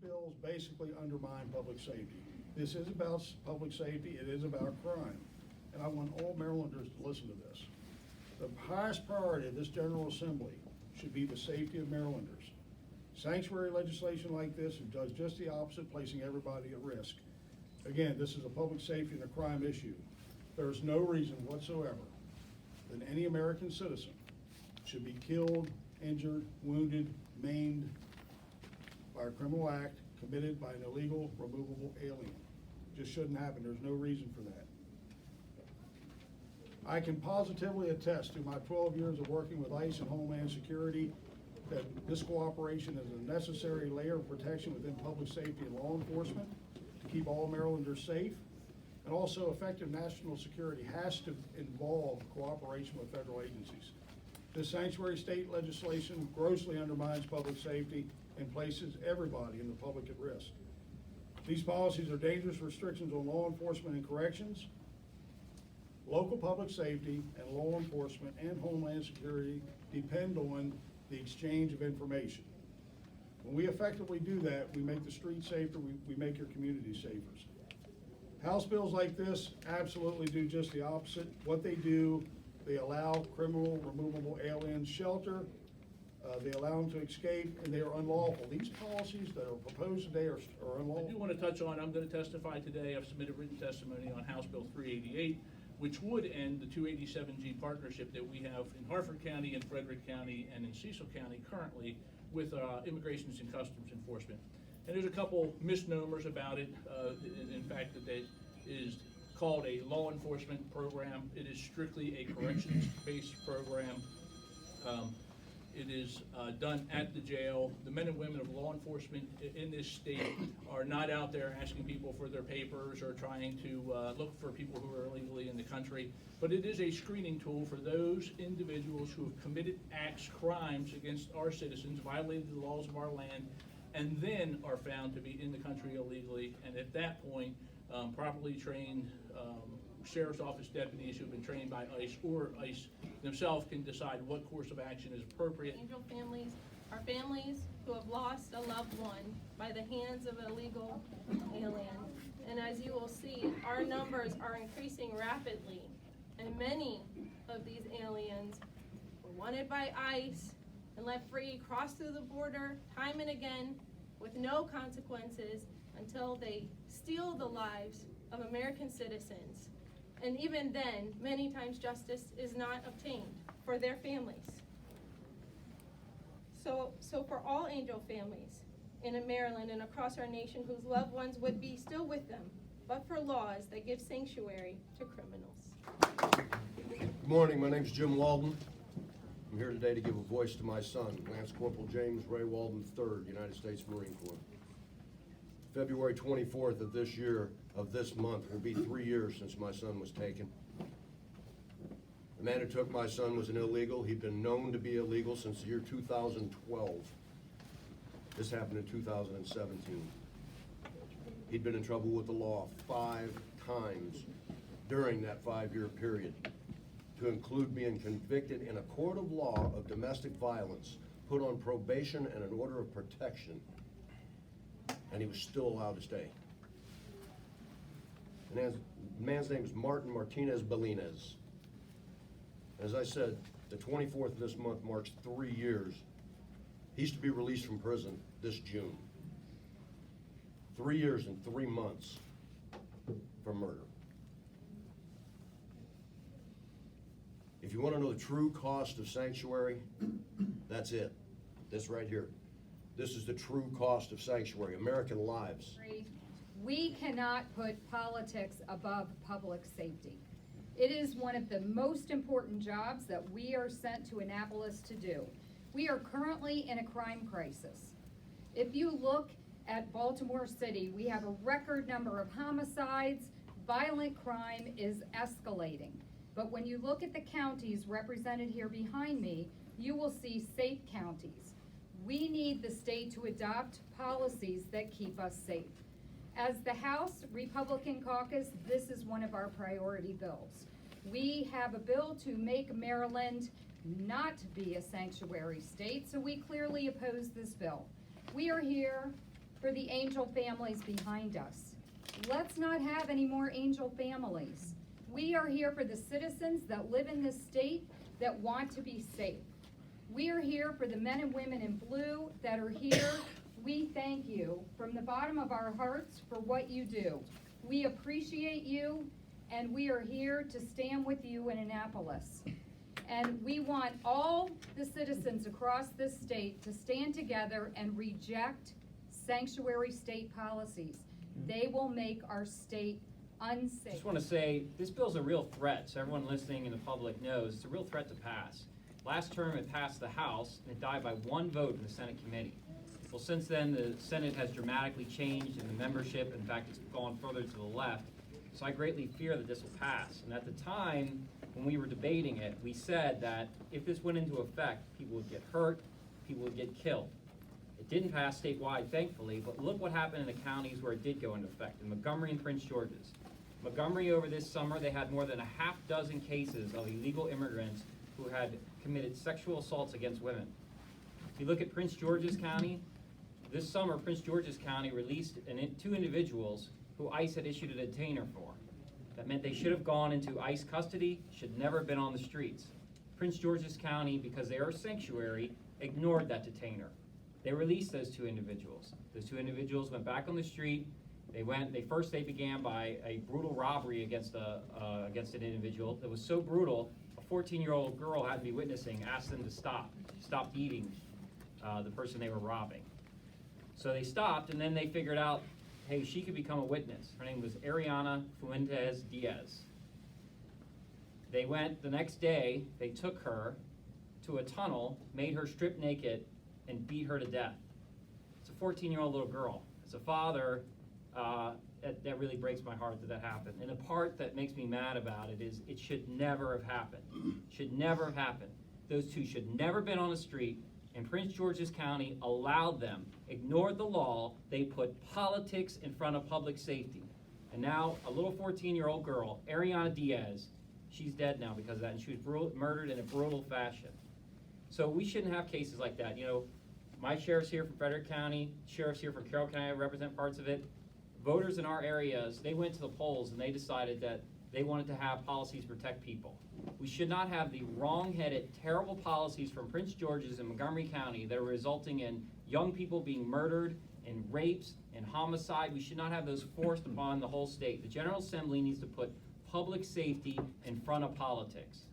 bills basically undermine public safety. This is about public safety, it is about crime. And I want all Marylanders to listen to this. The highest priority of this General Assembly should be the safety of Marylanders. Sanctuary legislation like this does just the opposite, placing everybody at risk. Again, this is a public safety and a crime issue. There's no reason whatsoever that any American citizen should be killed, injured, wounded, maimed by a criminal act committed by an illegal, removable alien. Just shouldn't happen. There's no reason for that. I can positively attest to my 12 years of working with ICE and Homeland Security that this cooperation is a necessary layer of protection within public safety and law enforcement to keep all Marylanders safe. And also, effective national security has to involve cooperation with federal agencies. This sanctuary state legislation grossly undermines public safety and places everybody in the public at risk. These policies are dangerous restrictions on law enforcement and corrections. Local public safety and law enforcement and Homeland Security depend on the exchange of information. When we effectively do that, we make the streets safer, we make your community safer. House bills like this absolutely do just the opposite. What they do, they allow criminal removable aliens shelter, they allow them to escape, and they are unlawful. These policies that are proposed today are unlawful. I do want to touch on, I'm going to testify today, I've submitted written testimony on House Bill 388, which would end the 287G partnership that we have in Harford County, in Frederick County, and in Cecil County currently with Immigrations and Customs Enforcement. And there's a couple misnomers about it. In fact, that it is called a law enforcement program. It is strictly a corrections-based program. It is done at the jail. The men and women of law enforcement in this state are not out there asking people for their papers or trying to look for people who are illegally in the country. But it is a screening tool for those individuals who have committed acts, crimes against our citizens, violated the laws of our land, and then are found to be in the country illegally. And at that point, properly trained Sheriff's Office deputies who have been trained by ICE or ICE themselves can decide what course of action is appropriate. Angel families are families who have lost a loved one by the hands of an illegal alien. And as you will see, our numbers are increasing rapidly. And many of these aliens were wanted by ICE and let free, cross through the border time and again with no consequences until they steal the lives of American citizens. And even then, many times justice is not obtained for their families. So for all Angel families in Maryland and across our nation whose loved ones would be still with them, but for laws that give sanctuary to criminals. Good morning, my name is Jim Walden. I'm here today to give a voice to my son, Lance Corporal James Ray Walden III, United States Marine Corps. February 24th of this month will be 3 years since my son was taken. The man who took my son was an illegal. He'd been known to be illegal since the year 2012. This happened in 2017. He'd been in trouble with the law 5 times during that 5-year period, to include being convicted in a court of law of domestic violence, put on probation and an order of protection, and he was still allowed to stay. And the man's name is Martin Martinez Bellinez. As I said, the 24th of this month marks 3 years. He's to be released from prison this June. 3 years and 3 months for murder. If you want to know the true cost of sanctuary, that's it. This right here. This is the true cost of sanctuary, American lives. We cannot put politics above public safety. It is one of the most important jobs that we are sent to Annapolis to do. We are currently in a crime crisis. If you look at Baltimore City, we have a record number of homicides. Violent crime is escalating. But when you look at the counties represented here behind me, you will see safe counties. We need the state to adopt policies that keep us safe. As the House Republican Caucus, this is one of our priority bills. We have a bill to make Maryland not be a sanctuary state, so we clearly oppose this bill. We are here for the Angel families behind us. Let's not have any more Angel families. We are here for the citizens that live in this state that want to be safe. We are here for the men and women in blue that are here. We thank you from the bottom of our hearts for what you do. We appreciate you, and we are here to stand with you in Annapolis. And we want all the citizens across this state to stand together and reject sanctuary state policies. They will make our state unsafe. Just want to say, this bill's a real threat, so everyone listening in the public knows it's a real threat to pass. Last term, it passed the House, and it died by one vote in the Senate committee. Well, since then, the Senate has dramatically changed in the membership. In fact, it's gone further to the left. So I greatly fear that this will pass. And at the time, when we were debating it, we said that if this went into effect, people would get hurt, people would get killed. It didn't pass statewide, thankfully, but look what happened in the counties where it did go into effect, in Montgomery and Prince George's. Montgomery, over this summer, they had more than a half dozen cases of illegal immigrants who had committed sexual assaults against women. If you look at Prince George's County, this summer, Prince George's County released two individuals who ICE had issued a detainer for. That meant they should have gone into ICE custody, should never have been on the streets. Prince George's County, because they are a sanctuary, ignored that detainer. They released those two individuals. Those two individuals went back on the street. They began by a brutal robbery against an individual that was so brutal, a 14-year-old girl had to be witnessing, asked them to stop beating the person they were robbing. So they stopped, and then they figured out, hey, she could become a witness. Her name was Ariana Fuentes Diaz. They went the next day, they took her to a tunnel, made her strip naked, and beat her to death. It's a 14-year-old little girl. As a father, that really breaks my heart that happened. And the part that makes me mad about it is it should never have happened. Should never have happened. Those two should never have been on the street, and Prince George's County allowed them, ignored the law. They put politics in front of public safety. And now a little 14-year-old girl, Ariana Diaz, she's dead now because of that, and she was murdered in a brutal fashion. So we shouldn't have cases like that. You know, my sheriff's here from Frederick County, sheriff's here from Carroll County, I represent parts of it. Voters in our areas, they went to the polls and they decided that they wanted to have policies protect people. We should not have the wrong-headed, terrible policies from Prince George's and Montgomery County that are resulting in young people being murdered and rapes and homicide. We should not have those forced upon the whole state. The General Assembly needs to put public safety in front of politics.